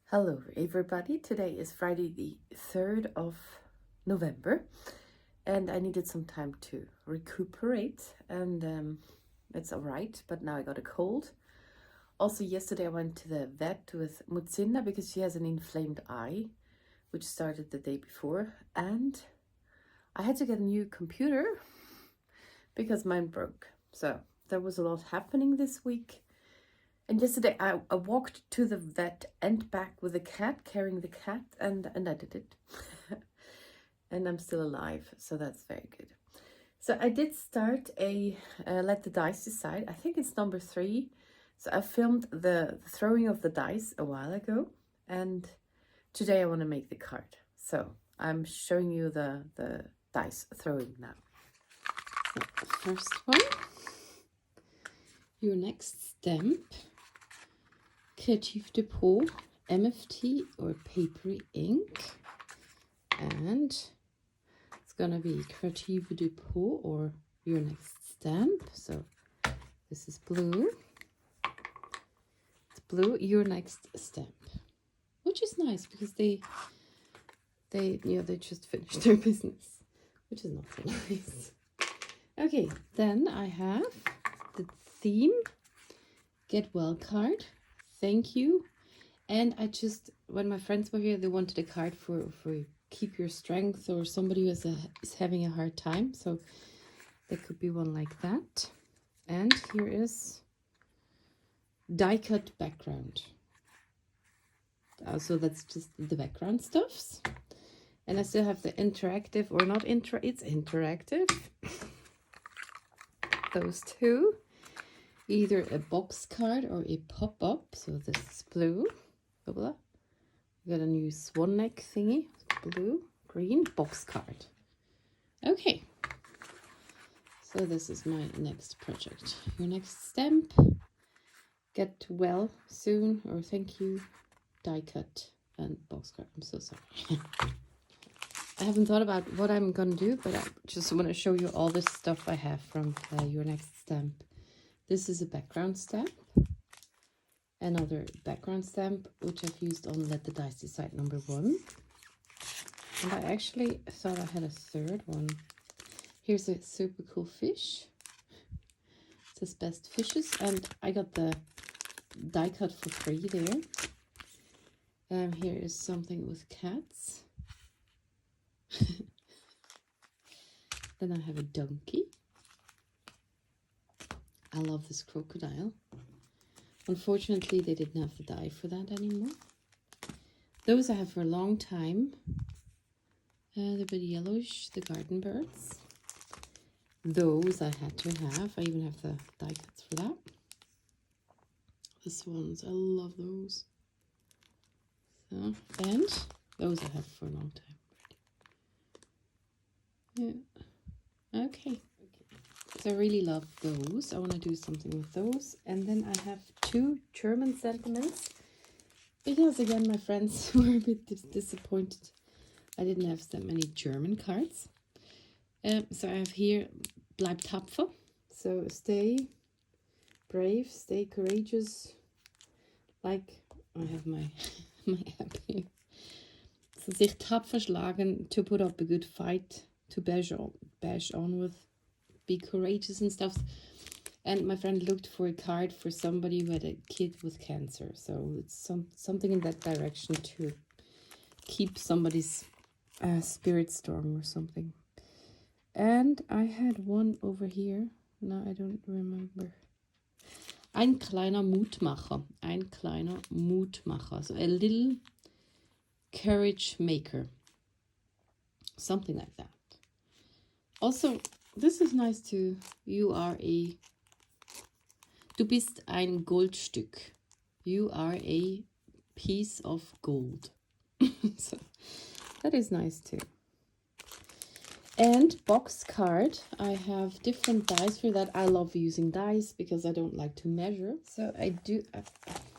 Hello everybody, today is Friday the 3rd of November and I needed some time to recuperate and it's alright, but now I got a cold. Also yesterday I went to the vet with Mutsinda because she has an inflamed eye, which started the day before, and I had to get a new computer because mine broke. So there was a lot happening this week. And yesterday I walked to the vet and back with the cat, carrying the cat, and I did it. And I'm still alive, so that's very good. So I did start a Let the Dice Decide. I think it's number 3. So I filmed the throwing of the dice a while ago, and today I want to make the card. So I'm showing you the dice throwing now. So first one, your next stamp. Creative Depot, MFT or papery ink, and it's gonna be Creative Depot or your next stamp. So this is blue. It's blue, your next stamp, which is nice because they just finished their business, which is not so nice. Okay, then I have the theme Get Well card. Thank you. And I just, when my friends were here, they wanted a card for keep your strength, or somebody who is having a hard time. So there could be one like that. And here is die cut background. So that's just the background stuffs. And I still have the interactive, or not it's interactive. Those two. Either a box card or a pop-up. So this is blue. We got a new swan neck thingy. Blue, green, box card. Okay. So this is my next project. Your next stamp. Get well soon, or thank you. Die cut and box card. I'm so sorry. I haven't thought about what I'm gonna do, but I just want to show you all the stuff I have from your next stamp. This is a background stamp, another background stamp, which I've used on Let the Dice Decide number 1. And I actually thought I had a third one. Here's a super cool fish. It says Best Fishes, and I got the die cut for free there. Here is something with cats. Then I have a donkey. I love this crocodile. Unfortunately, they didn't have the die for that anymore. Those I have for a long time. They're a bit yellowish, the garden birds. Those I had to have. I even have the die cuts for that. The swans, I love those. So, and those I have for a long time. Yeah. Okay. So I really love those. I want to do something with those. And then I have 2 German sentiments. Because again, my friends were a bit disappointed I didn't have that many German cards. So I have here Bleib tapfer. So stay brave, stay courageous. Like, I have my app here. So sich tapfer schlagen, to put up a good fight, to bash on with. Be courageous and stuff. And my friend looked for a card for somebody who had a kid with cancer, so it's something in that direction to keep somebody's spirit strong or something. And I had one over here. No, I don't remember. Ein kleiner Mutmacher. Ein kleiner Mutmacher. So a little courage maker. Something like that. Also, this is nice too. Du bist ein Goldstück. You are a piece of gold. So that is nice too. And box card. I have different dies for that. I love using dies because I don't like to measure. So I do.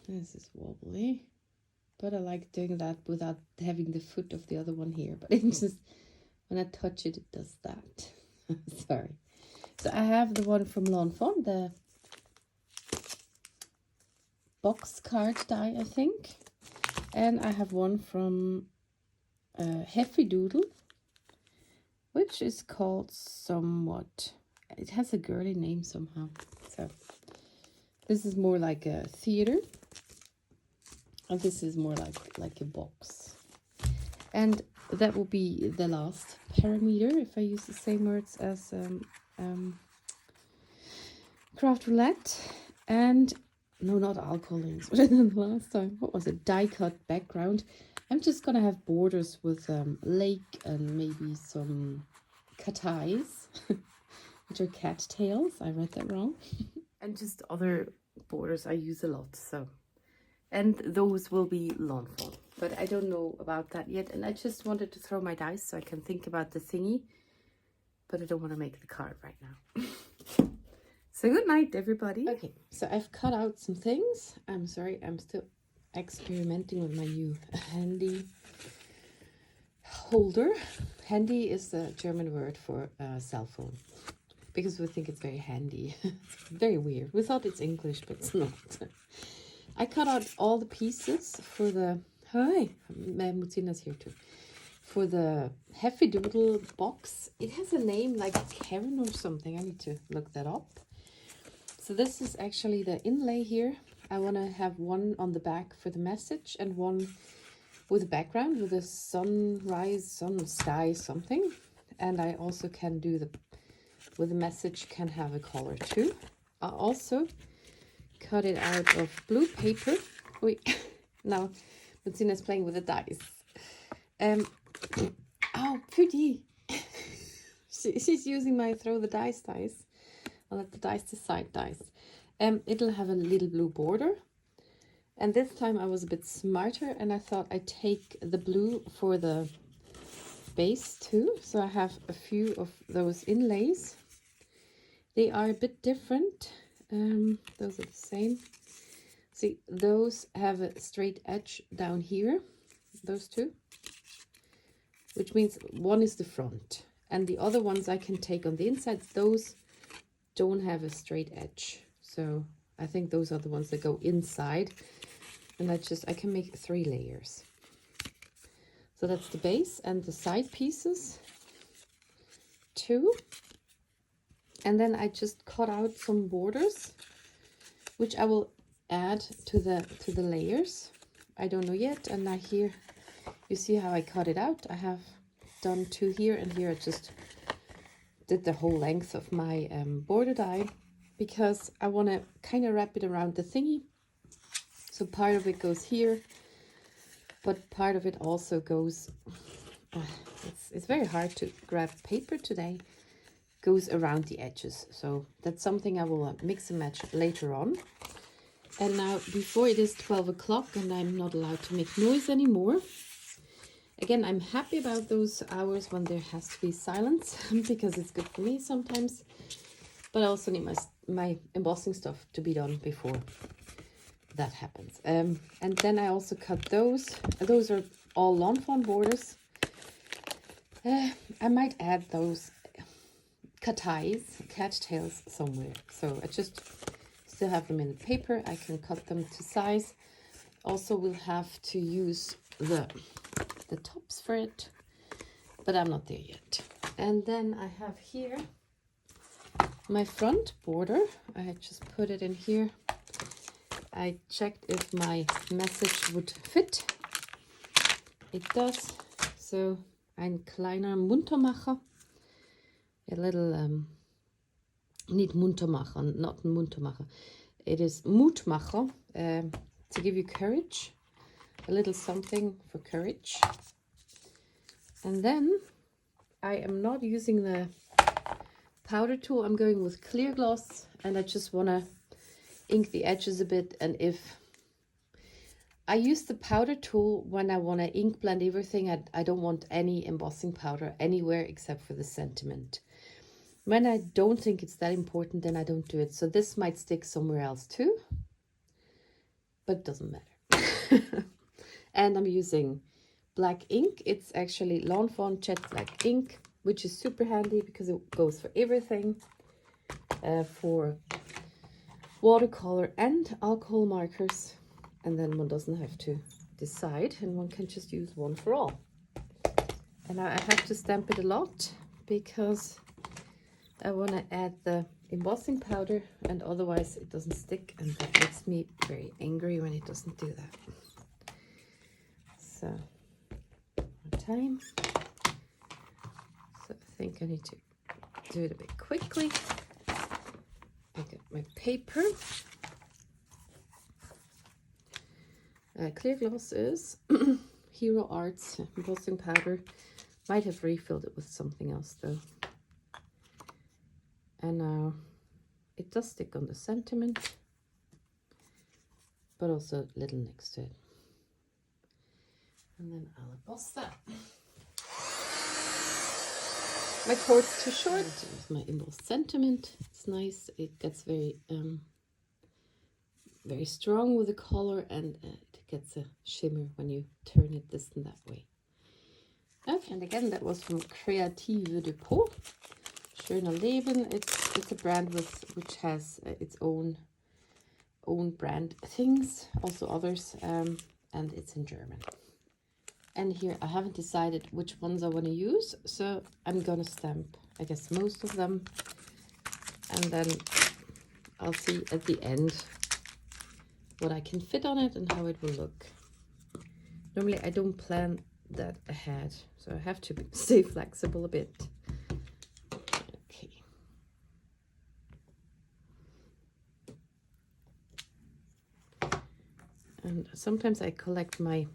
This is wobbly, but I like doing that without having the foot of the other one here. But it's just when I touch it, it does that. Sorry. So I have the one from L'Enfant, the box card die, I think. and I have one from Heffy Doodle, which is called somewhat. It has a girly name somehow. So this is more like a theater, and this is more like a box. And that will be the last parameter if I use the same words as Craft Roulette. And no, not alcohol inks, but the last time, what was it? Die cut background. I'm just gonna have borders with lake and maybe some cat eyes, which are cattails. I read that wrong. And just other borders I use a lot. So, and those will be lawn fawn, but I don't know about that yet. And I just wanted to throw my dice so I can think about the thingy, but I don't want to make the card right now. So good night, everybody. Okay, so I've cut out some things. I'm sorry, I'm still experimenting with my new handy holder. Handy is the German word for cell phone, because we think it's very handy. It's very weird. We thought it's English, but it's not. I cut out all the pieces for the... Hi, Mutina's here too. For the Heffy Doodle box. It has a name like Karen or something. I need to look that up. So this is actually the inlay here. I want to have one on the back for the message and one with a background with a sunrise, sun, sky, something. And I also can do the... with the message can have a color too. I also cut it out of blue paper. Wait, now Martina's playing with the dice. Oh, pretty. She's using my throw the dice. I'll let the dice decide dice. It'll have a little blue border. And this time I was a bit smarter and I thought I'd take the blue for the base too. So I have a few of those inlays. They are a bit different. Those are the same. See, those have a straight edge down here. Those two. Which means one is the front. And the other ones I can take on the inside. Those don't have a straight edge. So I think those are the ones that go inside. And I can make 3 layers. So that's the base and the side pieces. 2. And then I just cut out some borders, which I will add to the layers. I don't know yet. And now here, you see how I cut it out. I have done 2 here, and here I just did the whole length of my border die, because I want to kind of wrap it around the thingy. So part of it goes here, but part of it also goes, it's very hard to grab paper today, goes around the edges. So that's something I will mix and match later on. And now, before it is 12 o'clock and I'm not allowed to make noise anymore, again, I'm happy about those hours when there has to be silence, because it's good for me sometimes, but I also need my embossing stuff to be done before that happens. And then I also cut those. Those are all lawn fawn borders. I might add those cattails somewhere. So I just still have them in the paper. I can cut them to size. Also, we'll have to use the tops for it, but I'm not there yet. And then I have here my front border. I just put it in here. I checked if my message would fit. It does. So ein kleiner Muntermacher. A little, nicht Muntermacher, not Muntermacher. It is Mutmacher, to give you courage. A little something for courage. And then I am not using the powder tool. I'm going with clear gloss, and I just want to ink the edges a bit. And if I use the powder tool when I want to ink blend everything, I don't want any embossing powder anywhere except for the sentiment. When I don't think it's that important, then I don't do it. So this might stick somewhere else too, but it doesn't matter. And I'm using black ink. It's actually Lawn Fawn Jet Black ink, which is super handy because it goes for everything, for watercolor and alcohol markers. And then one doesn't have to decide, and one can just use one for all. And now I have to stamp it a lot because I want to add the embossing powder, and otherwise it doesn't stick, and that makes me very angry when it doesn't do that. So one time. So I think I need to do it a bit quickly. I get my paper. Clear gloss is Hero Arts embossing powder. Might have refilled it with something else though. And now it does stick on the sentiment, but also a little next to it. And then I'll emboss that. My cord's too short. With my embossed sentiment, it's nice. It gets very very strong with the color, and it gets a shimmer when you turn it this and that way. Okay, and again, that was from Kreative Depot. Schöner Leben. It's a brand which has its own brand things, also others, and it's in German. And here I haven't decided which ones I want to use, so I'm gonna stamp, I guess, most of them, and then I'll see at the end what I can fit on it and how it will look. Normally I don't plan that ahead, so I have to stay flexible a bit. Okay. And sometimes I collect my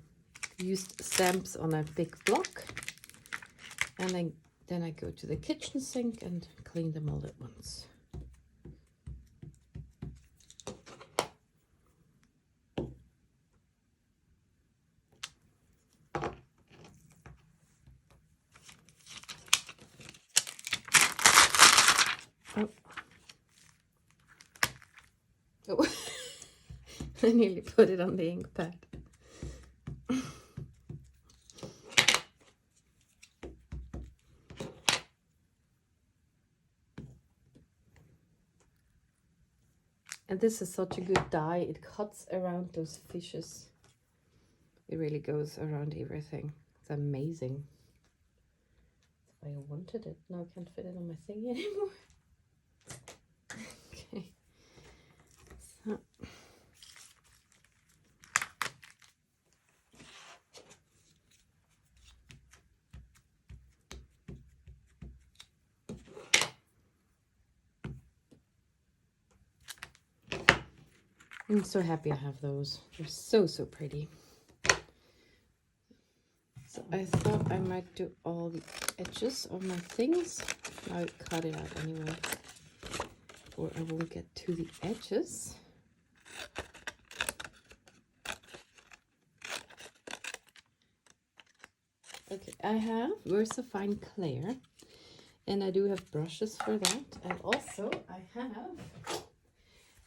used stamps on a big block, and then I go to the kitchen sink and clean them all at once. Oh, I nearly put it on the ink pad. And this is such a good dye. It cuts around those fishes. It really goes around everything. It's amazing. That's why I wanted it. Now I can't fit it on my thing anymore. Okay. So. I'm so happy I have those. They're so pretty. So I thought I might do all the edges of my things. I'll cut it out anyway, or I won't get to the edges. Okay, I have VersaFine Clear, and I do have brushes for that, and also I have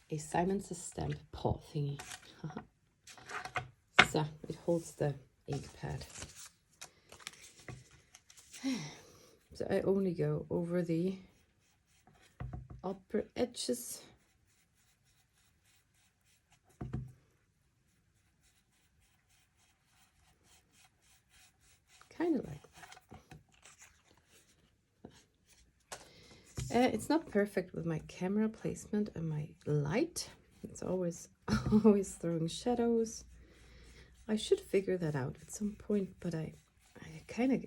a Simon Says stamp paw thingy. So it holds the ink pad. So I only go over the upper edges. Kind of like that. It's not perfect with my camera placement and my light. It's always throwing shadows. I should figure that out at some point, but I kind of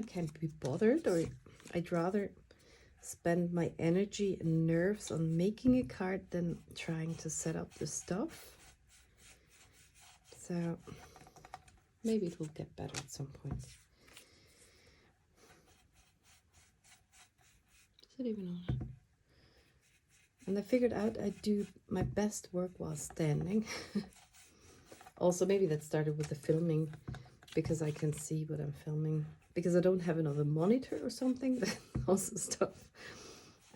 can't be bothered, or I'd rather spend my energy and nerves on making a card than trying to set up the stuff. So maybe it will get better at some point. Is it even on? And I figured out I do my best work while standing. Also, maybe that started with the filming, because I can see what I'm filming. Because I don't have another monitor or something. That's also stuff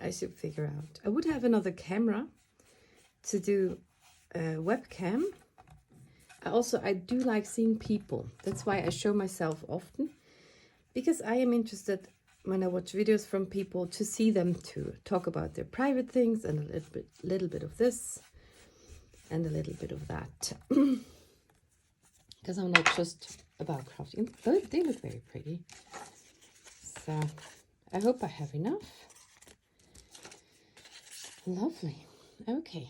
I should figure out. I would have another camera to do a webcam. I do like seeing people. That's why I show myself often. Because I am interested, when I watch videos from people, to see them to talk about their private things, and a little bit of this and a little bit of that. because I'm not just about crafting. But they look very pretty. So I hope I have enough. Lovely. Okay.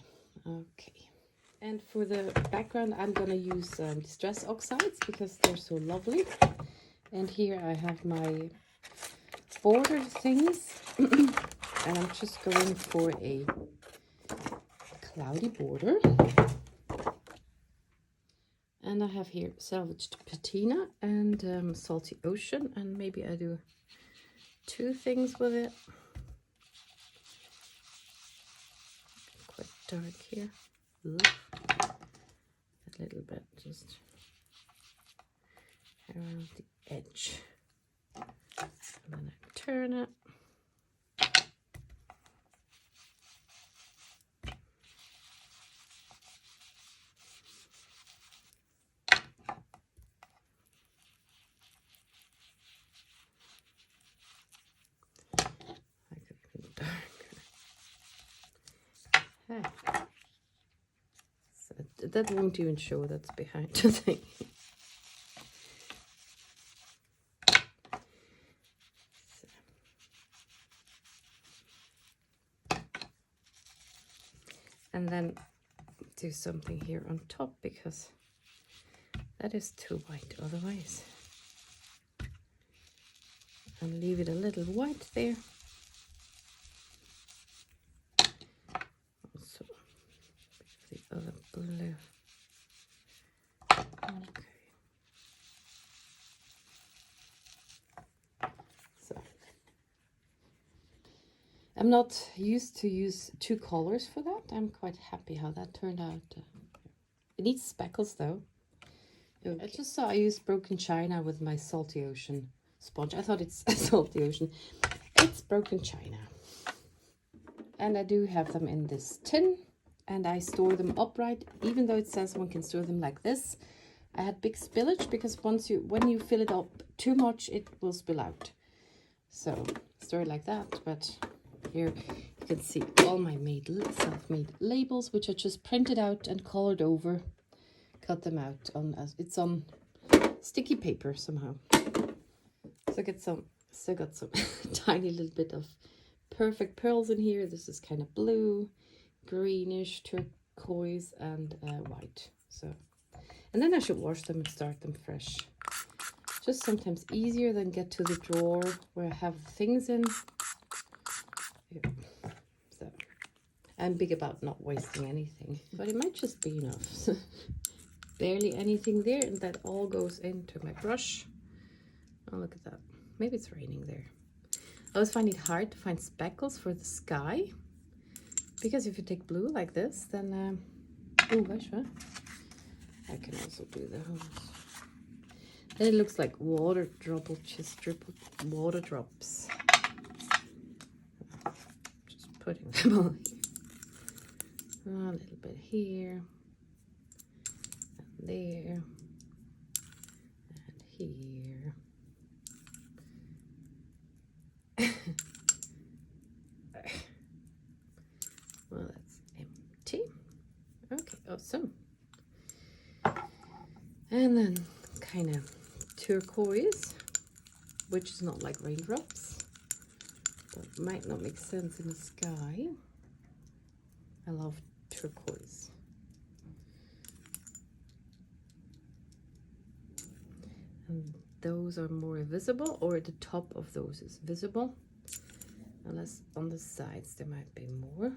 And for the background, I'm gonna use distress oxides because they're so lovely. And here I have my border things. And I'm just going for a cloudy border. And I have here salvaged patina and salty ocean, and maybe I do 2 things with it. Quite dark here. A little bit just around the edge. And then I turn it. I could even darker. Ah. So that won't even show that's behind the thing. And then do something here on top because that is too white otherwise. And leave it a little white there. Also the other blue. Okay. So I'm not used to use 2 colors for that. I'm quite happy how that turned out. It needs speckles though. Okay. I just saw I used broken china with my salty ocean sponge. I thought it's salty ocean. It's broken china. And I do have them in this tin, and I store them upright, even though it says one can store them like this. I had big spillage because when you fill it up too much, it will spill out. So store it like that. But here you can see all my self-made labels, which I just printed out and colored over. Cut them out it's on sticky paper somehow. So I got some tiny little bit of perfect pearls in here. This is kind of blue, greenish, turquoise, and white. So, and then I should wash them and start them fresh. Just sometimes easier than get to the drawer where I have things in. Yeah. So I'm big about not wasting anything, but it might just be enough. Barely anything there, and that all goes into my brush. Oh, look at that. Maybe it's raining there. I always find it hard to find speckles for the sky, because if you take blue like this, then I can also do those. Then it looks like water dribble, just dribble water drops. Just putting them all here. A little bit here, and there, and here. Well, that's empty. Okay, awesome. And then kind of turquoise, which is not like raindrops, but might not make sense in the sky. I love turquoise. And those are more visible, or the top of those is visible, unless on the sides there might be more.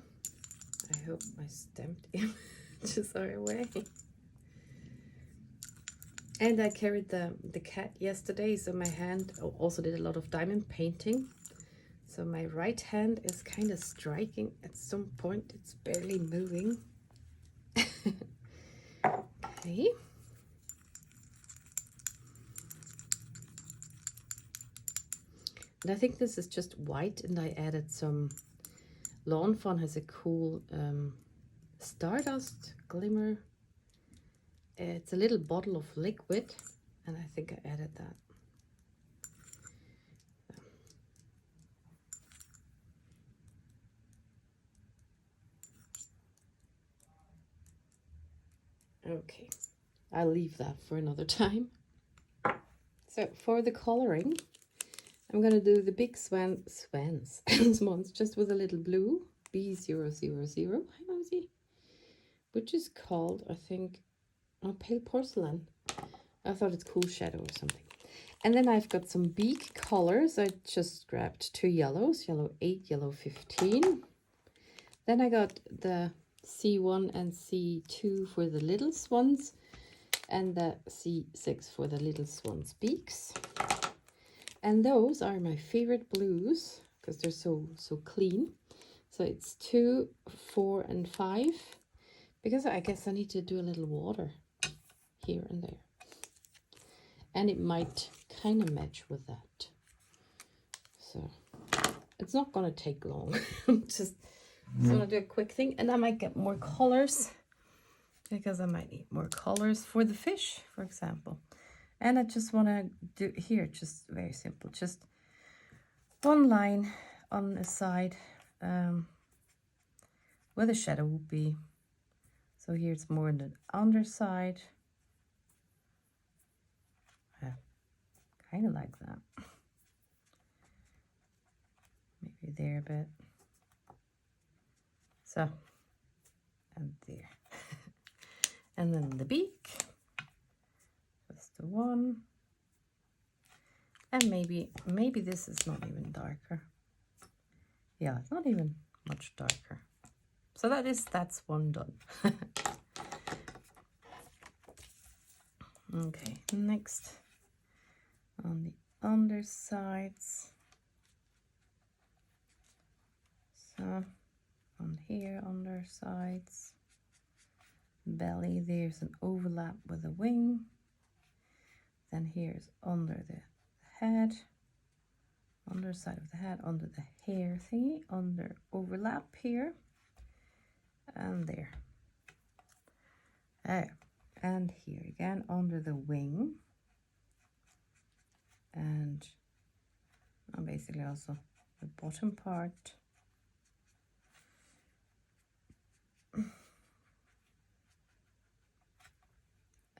I hope my stamped images are away. And I carried the cat yesterday, so my hand also did a lot of diamond painting. So my right hand is kind of striking at some point. It's barely moving. Okay. And I think this is just white, and I added some Lawn Fawn has a cool stardust glimmer. It's a little bottle of liquid, and I think I added that. Okay, I'll leave that for another time. So for the coloring, I'm gonna do the big swans swans just with a little blue B000, which is called, I think, pale porcelain. I thought it's cool shadow or something. And then I've got some beak colors. I just grabbed 2 yellows, yellow 8, yellow 15. Then I got the C1 and C2 for the little swans, and the C6 for the little swans' beaks. And those are my favorite blues because they're so clean. So it's 2, 4, and 5, because I guess I need to do a little water here and there. And it might kind of match with that. So it's not gonna take long. Just gonna do a quick thing, and I might get more colors because I might need more colors for the fish, for example. And I just want to do here, just very simple, just one line on the side where the shadow will be. So here it's more on the underside. Yeah, kind of like that. Maybe there a bit. So, and there. And then the beak, just the one. And maybe this is not even darker. Yeah, it's not even much darker. So that's one done. Okay, next on the undersides. So on here, undersides, belly, there's an overlap with the wing. Then here's under the head, underside of the head, under the hair thingy, under overlap here, and there. Oh, and here again, under the wing, and basically also the bottom part.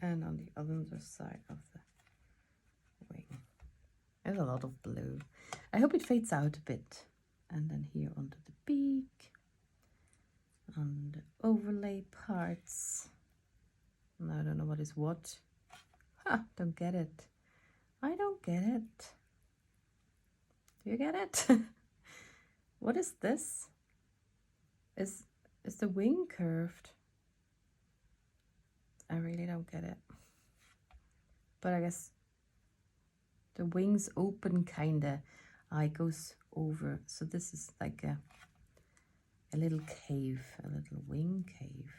And on the other side of the wing. There's a lot of blue. I hope it fades out a bit. And then here onto the beak, on the overlay parts. And I don't know what is what. Ha, don't get it. I don't get it. Do you get it? What is this? Is the wing curved? I really don't get it. But I guess the wings open kinda. It goes over. So this is like a little cave, a little wing cave.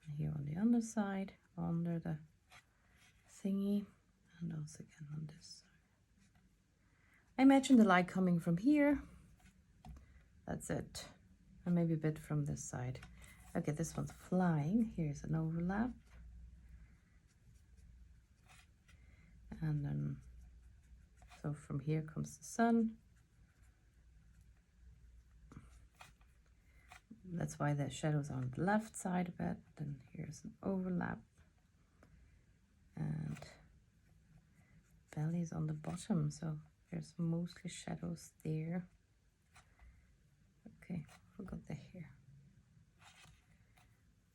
And here on the underside, under the thingy, and also again on this side. I imagine the light coming from here. That's it. And maybe a bit from this side. Okay, this one's flying. Here's an overlap. And then, so from here comes the sun. That's why the shadows are on the left side a bit. Then here's an overlap. And belly's on the bottom, so there's mostly shadows there. Okay, forgot the hair.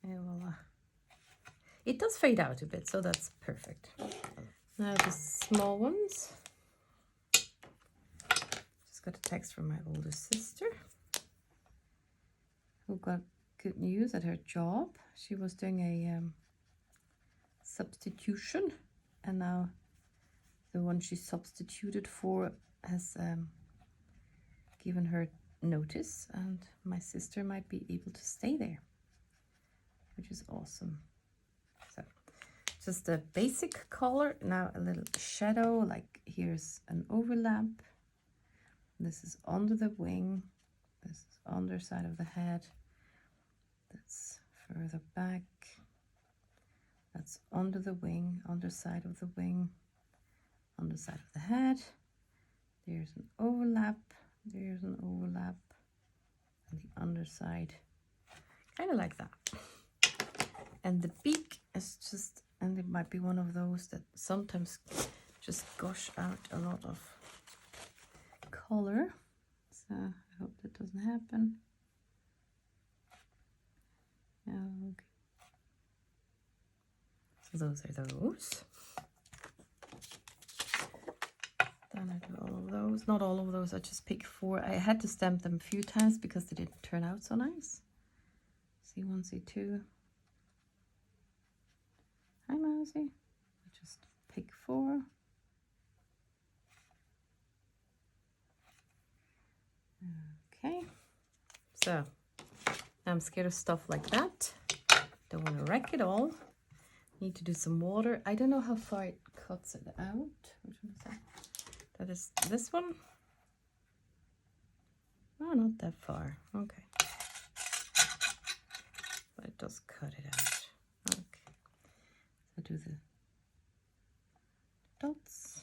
And voila. It does fade out a bit, so that's perfect. Now the small ones. Just got a text from my older sister, who got good news at her job. She was doing a substitution, and now the one she substituted for has given her notice, and my sister might be able to stay there, which is awesome. So just a basic color. Now a little shadow, like here's an overlap. This is under the wing. This is underside of the head. That's further back. That's under the wing, underside of the wing, underside of the head. There's an overlap. There's an overlap on the underside. Kind of like that. And the beak It's just, and it might be one of those that sometimes just gush out a lot of color. So I hope that doesn't happen. Okay. So those are those. Then I do all of those. Not all of those, I just picked 4. I had to stamp them a few times because they didn't turn out so nice. C1, C2. Hi, Mousy. I just pick 4. Okay. So, I'm scared of stuff like that. Don't want to wreck it all. Need to do some water. I don't know how far it cuts it out. Which one is that? That is this one. Oh, not that far. Okay. But it does cut it out. Okay. So do the dots.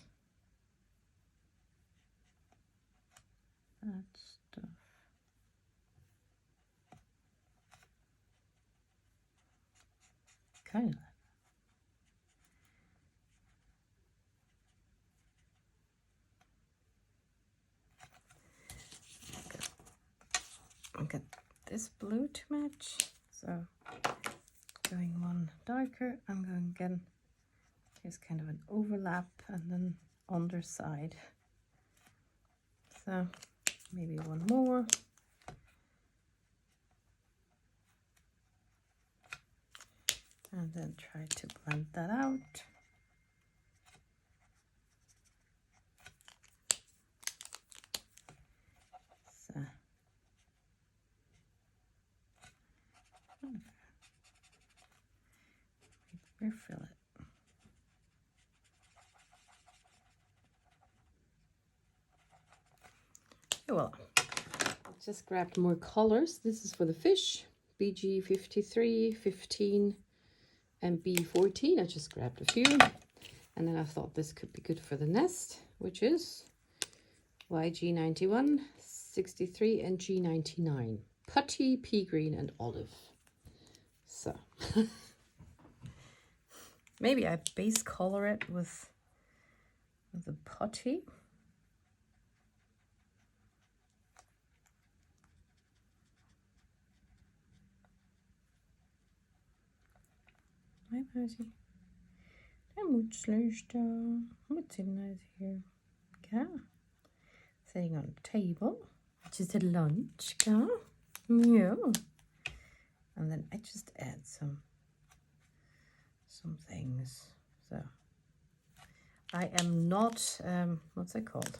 That stuff. Kind of like I've got this blue to match, so going one darker, I'm going again, here's kind of an overlap and then underside, so maybe one more, and then try to blend that out. So refill it. Well, just grabbed more colors. This is for the fish, BG 53, 15, and B14. I just grabbed a few. And then I thought this could be good for the nest, which is YG 91, 63, and G99. Putty, pea green, and olive. So, maybe I base color it with the putty. Hi, Percy. What's in nice here? Okay. Sitting on a table, which is a lunch. Okay. Yeah. And then I just add some things. So I am not what's it called?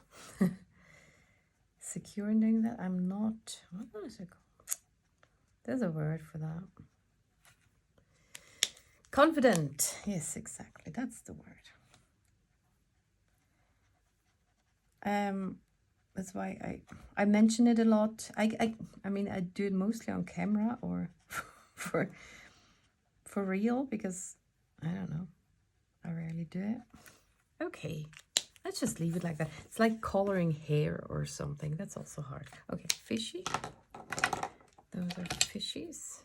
Secure in doing that. I'm not, what is it called? There's a word for that. Confident. Yes, exactly. That's the word. That's why I mention it a lot. I mean, I do it mostly on camera or for real, because I don't know, I rarely do it. Okay, let's just leave it like that. It's like coloring hair or something. That's also hard. Okay, fishy. Those are fishies.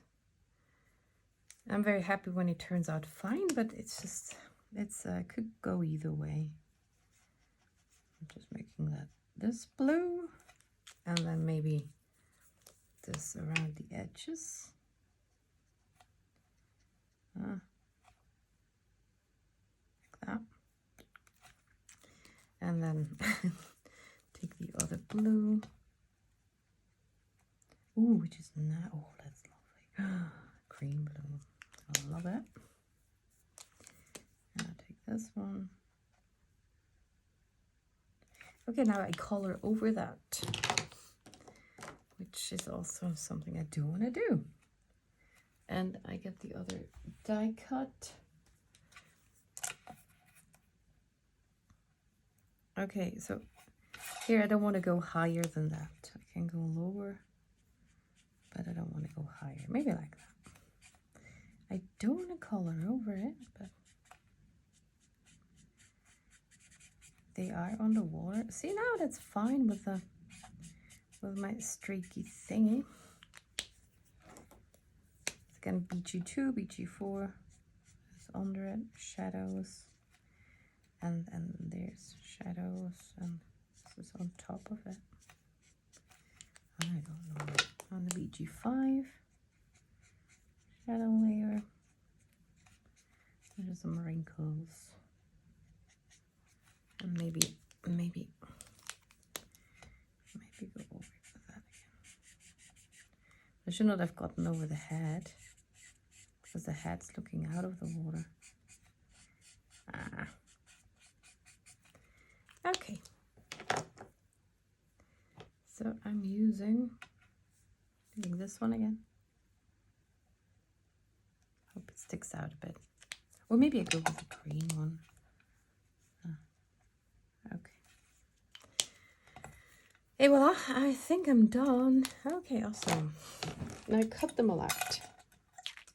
I'm very happy when it turns out fine, but it's just, could go either way. I'm just making that this blue, and then maybe this around the edges. Like that. And then take the other blue. Ooh, which is not, oh, that's lovely. Cream blue. I love it. And I'll take this one. Okay, now I color over that, which is also something I do want to do. And I get the other die cut. Okay, so here I don't want to go higher than that. I can go lower, but I don't want to go higher. Maybe like that. I don't want to color over it, but they are on the water. See, now that's fine with the my streaky thingy. It's again BG2, BG4. under it, shadows, and there's shadows, and this is on top of it. I don't know. On the BG5 shadow layer, there's some wrinkles, and maybe go over that again. I should not have gotten over the head, because the head's looking out of the water. Okay. So I'm doing this one again. Hope it sticks out a bit. Or maybe I go with the green one. Okay. Hey, voila, I think I'm done. Okay, awesome. Now I cut them all out.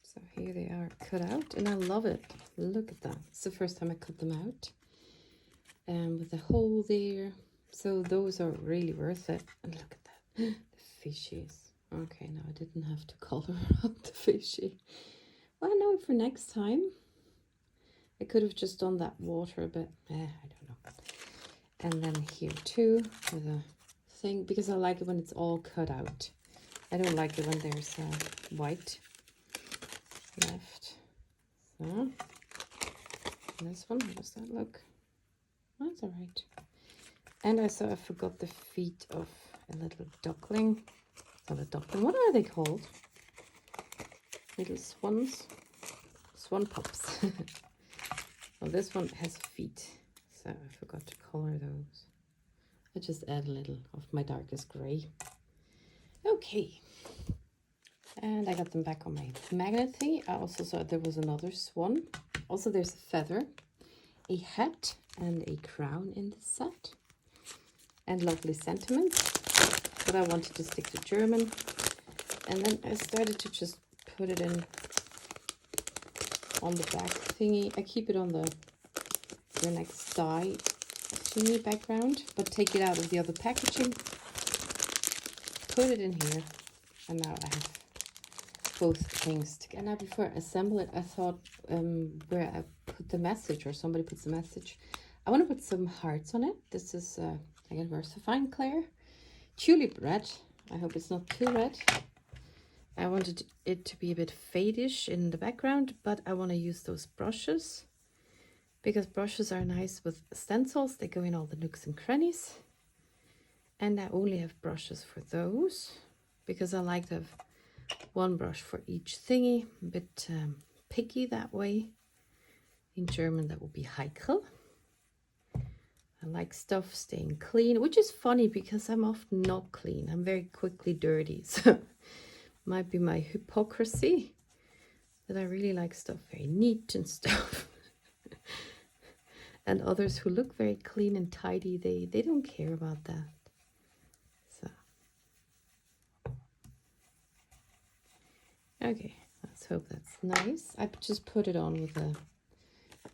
So here they are cut out, and I love it. Look at that. It's the first time I cut them out. And with the hole there. So those are really worth it. And look at that. The fishies. Okay, now I didn't have to color up the fishy. Well, I know for next time. I could have just done that water, but I don't know. And then here too, with a thing, because I like it when it's all cut out. I don't like it when there's white left. So, this one, how does that look? That's all right. And I forgot the feet of a little duckling. Not a duckling, what are they called? Little swans. Swan pups. Well, this one has feet, so I forgot to color those. I just add a little of my darkest gray. Okay. And I got them back on my magnet thingy. I also saw there was another swan. Also, there's a feather, a hat, and a crown in this set. And lovely sentiments. But I wanted to stick to German. And then I started to just put it in on the back thingy. I keep it on the next die thingy background, but take it out of the other packaging. Put it in here. And now I have both things together. And now before I assemble it, I thought where I put the message, or somebody puts the message, I want to put some hearts on it. This is again Versifying Claire. Tulip red. I hope it's not too red. I wanted it to be a bit fade-ish in the background, but I want to use those brushes, because brushes are nice with stencils. They go in all the nooks and crannies. And I only have brushes for those, because I like to have one brush for each thingy. A bit picky that way. In German, that would be heikel. I like stuff staying clean, which is funny because I'm often not clean. I'm very quickly dirty, so might be my hypocrisy that I really like stuff very neat and stuff. And others who look very clean and tidy, they don't care about that. So, okay, let's hope that's nice. I just put it on with a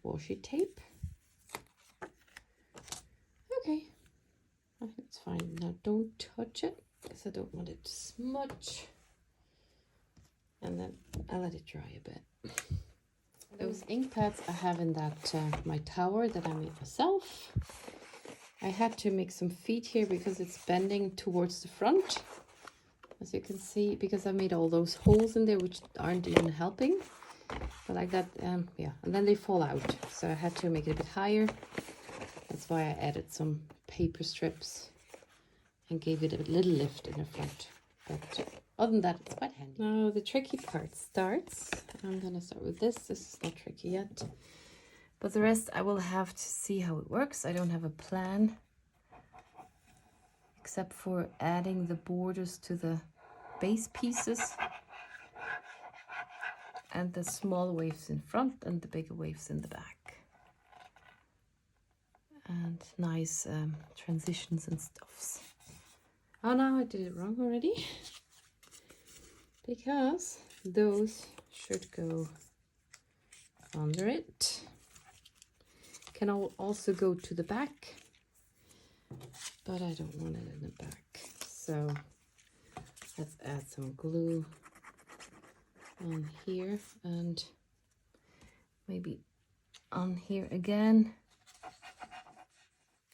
washi tape. Okay, I think it's fine. Now don't touch it, because I don't want it to smudge. And then I'll let it dry a bit. Those ink pads I have in that my tower that I made myself. I had to make some feet here because it's bending towards the front, as you can see, because I made all those holes in there which aren't even helping. But like that, yeah, and then they fall out. So I had to make it a bit higher. That's why I added some paper strips and gave it a little lift in the front. But other than that, it's quite handy. Now the tricky part starts. I'm gonna start with this. This is not tricky yet. But the rest I will have to see how it works. I don't have a plan, except for adding the borders to the base pieces. And the small waves in front and the bigger waves in the back. And nice transitions and stuffs. Oh no, I did it wrong already. Because those should go under it. Can also go to the back, but I don't want it in the back. So let's add some glue on here, and maybe on here again,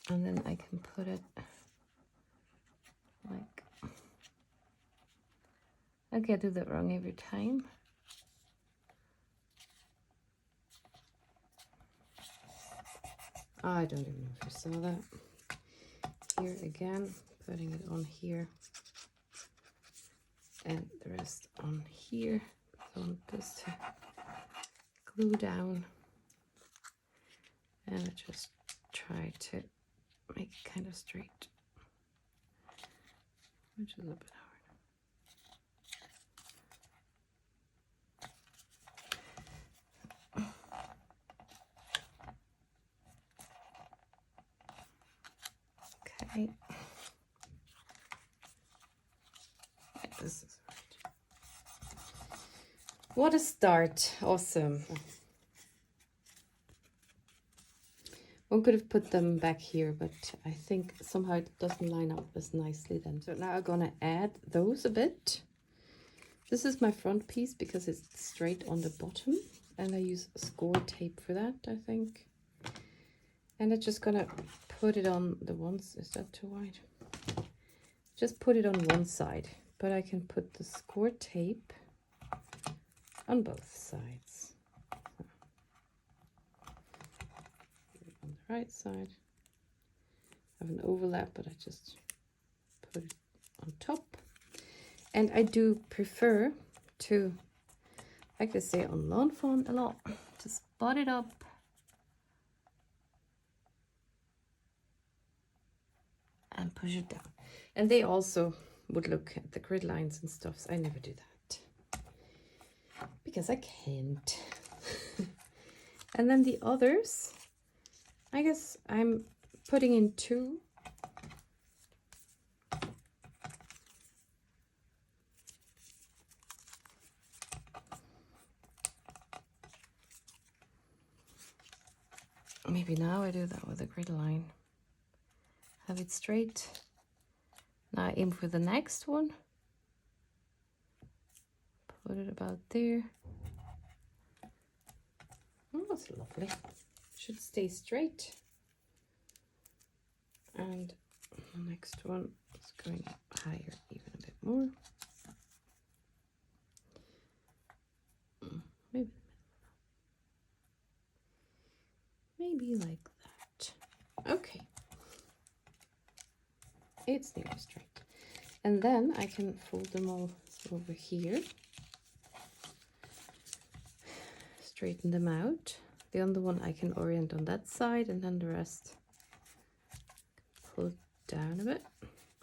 and then I can put it like, okay, I do that wrong every time. I don't even know if you saw that. Here again, putting it on here, and the rest on here. I want this to glue down, and I just try to make it kind of straight, which is a bit hard. Okay. Yeah, this is right. What a start. Awesome. One could have put them back here, but I think somehow it doesn't line up as nicely then. So now I'm gonna add those a bit. This is my front piece because it's straight on the bottom, and I use score tape for that, I think. And I'm just gonna put it on the ones. Is that too wide? Just put it on one side, but I can put the score tape on both sides. On the right side, I have an overlap, but I just put it on top. And I do prefer to, like I say on lawn fawn a lot, to spot it up and push it down. And they also would look at the grid lines and stuff, so I never do that because I can't. And then the others, I guess I'm putting in 2. Maybe now I do that with a grid line. Have it straight. Now I aim for the next one. Put it about there. Oh, that's lovely. Should stay straight. And the next one is going higher even a bit more. Maybe like that. Okay. It's nearly straight. And then I can fold them all over here. Straighten them out. The other one I can orient on that side, and then the rest pull down a bit.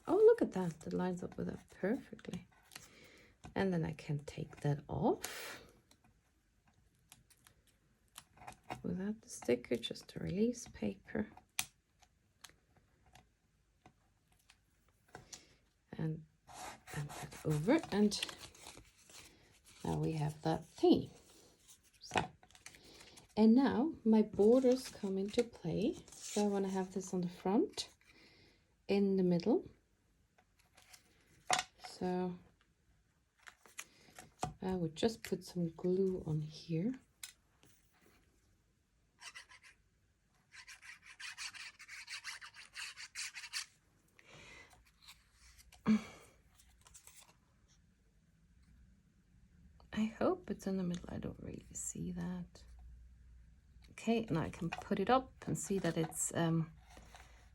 Oh, look at that. That lines up with that perfectly. And then I can take that off. Without the sticker, just a release paper. And bend that over, and now we have that thing. So, and now my borders come into play. So I want to have this on the front, in the middle. So I would just put some glue on here. I hope it's in the middle. I don't really see that. Okay, now I can put it up and see that it's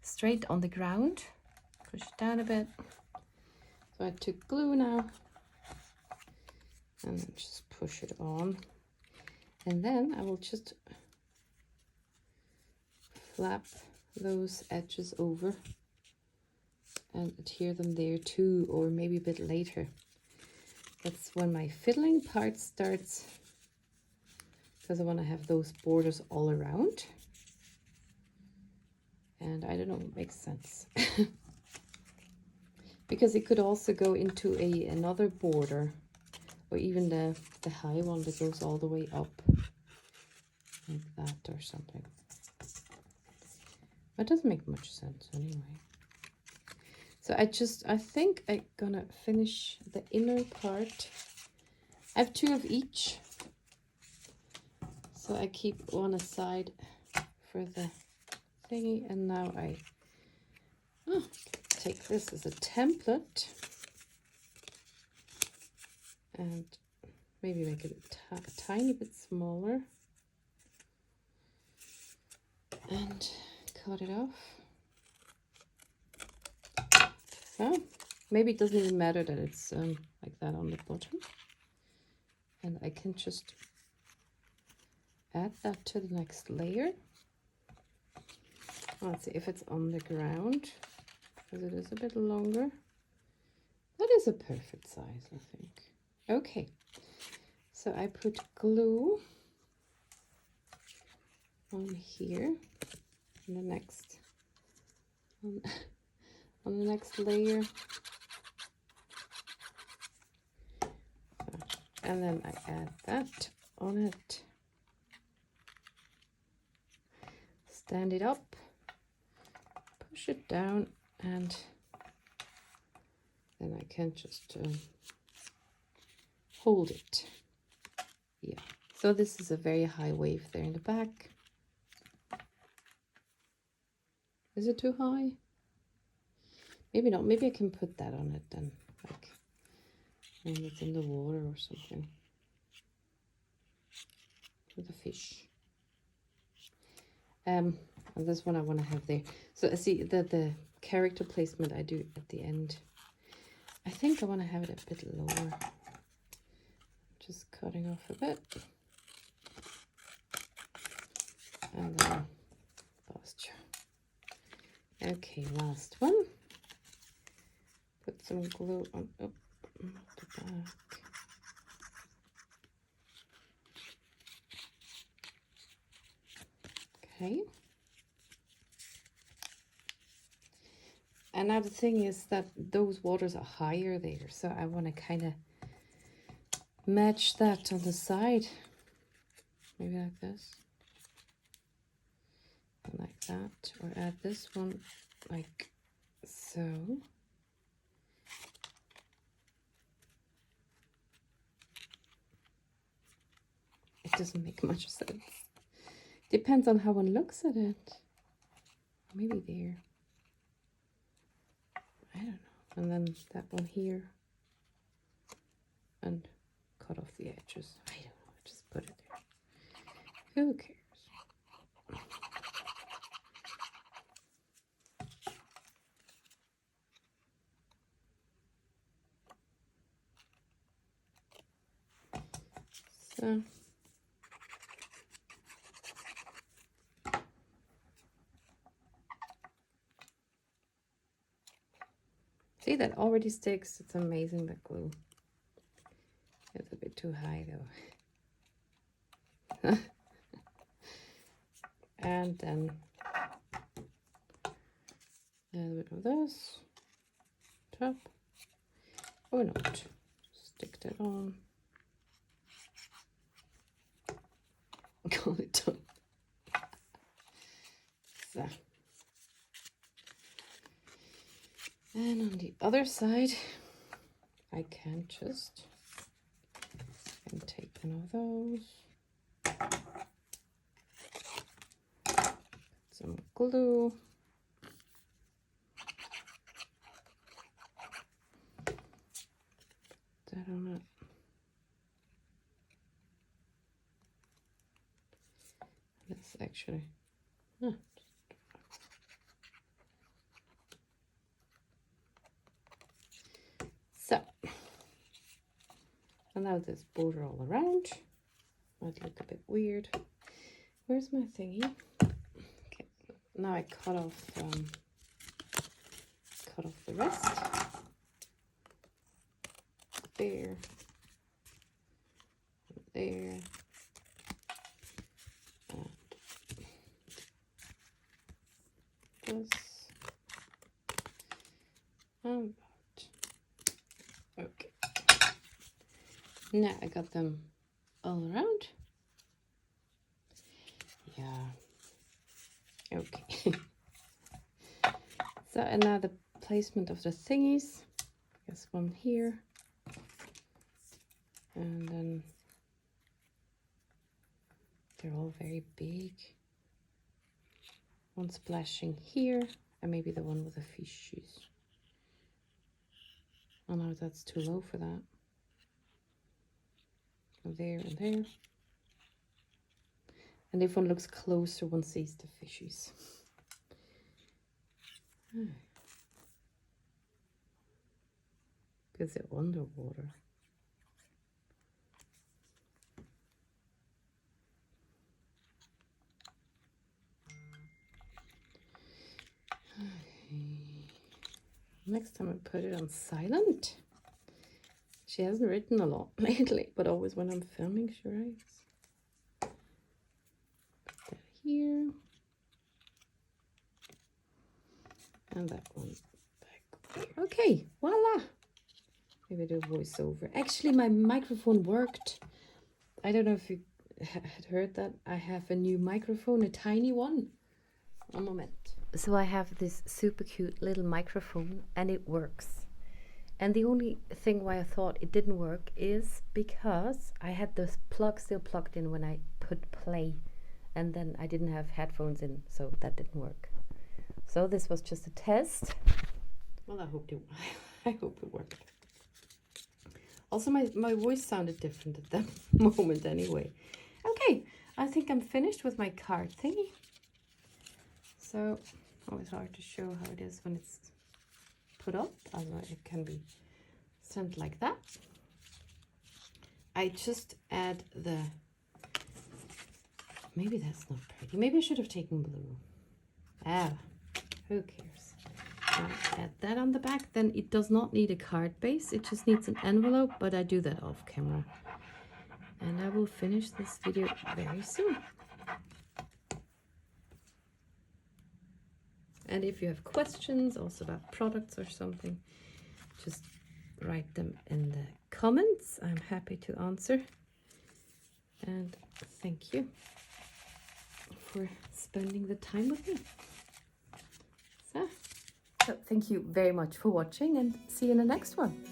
straight on the ground. Push it down a bit. So I took glue now and then just push it on. And then I will just flap those edges over and adhere them there too, or maybe a bit later. That's when my fiddling part starts, because I want to have those borders all around. And I don't know, it makes sense. Because it could also go into another border, or even the high one that goes all the way up, like that or something. That doesn't make much sense anyway. So I think I'm gonna finish the inner part. I have 2 of each. So I keep one aside for the thingy, and now I take this as a template and maybe make it a tiny bit smaller and cut it off. So maybe it doesn't even matter that it's like that on the bottom, and I can just add that to the next layer. Let's see if it's on the ground, because it is a bit longer. That is a perfect size, I think. Okay, so I put glue on here, on the next on the next layer, and then I add that on it. Stand it up, push it down, and then I can just hold it. Yeah, so this is a very high wave there in the back. Is it too high? Maybe not. Maybe I can put that on it then, like when it's in the water or something. For the fish. And this one I want to have there. So I see that the character placement I do at the end. I think I want to have it a bit lower. Just cutting off a bit. And then posture. Okay, last one. Put some glue on the back. Okay. And now the thing is that those waters are higher there, so I want to kind of match that on the side. Maybe like this. And like that. Or add this one like so. It doesn't make much sense. Depends on how one looks at it. Maybe there. I don't know. And then that one here. And cut off the edges. I don't know. Just put it there. Who cares? So. See, that already sticks. It's amazing, that glue. It's a bit too high though. And then a little bit of this top, or not. Stick that on. Call it done. So. And on the other side, I can just take one of those. Put some glue. That on it. That's actually. So, and now this border all around. Might look a bit weird. Where's my thingy? Okay, now I cut off the rest. There, there, and this, and that. Okay. Now I got them all around. Yeah. Okay. So, and now the placement of the thingies. There's one here. And then they're all very big. One splashing here, and maybe the one with the fishes. Oh no, that's too low for that. There and there. And if one looks closer, one sees the fishes. Because they're underwater. Next time I put it on silent. She hasn't written a lot lately, but always when I'm filming she writes. Put that here. And that one back here. Okay, voila! Maybe do a voiceover. Actually, my microphone worked. I don't know if you had heard that. I have a new microphone, a tiny one. One moment. So I have this super cute little microphone and it works. And the only thing why I thought it didn't work is because I had this plug still plugged in when I put play. And then I didn't have headphones in, so that didn't work. So this was just a test. Well, I hope it worked. Also, my voice sounded different at that moment anyway. Okay, I think I'm finished with my card thingy. So, always hard to show how it is when it's put up. Otherwise, it can be sent like that. I just add the... Maybe that's not pretty. Maybe I should have taken blue. Ah, who cares? I'll add that on the back. Then it does not need a card base. It just needs an envelope, but I do that off camera. And I will finish this video very soon. And if you have questions also about products or something, just write them in the comments. I'm happy to answer. And thank you for spending the time with me. So thank you very much for watching and see you in the next one.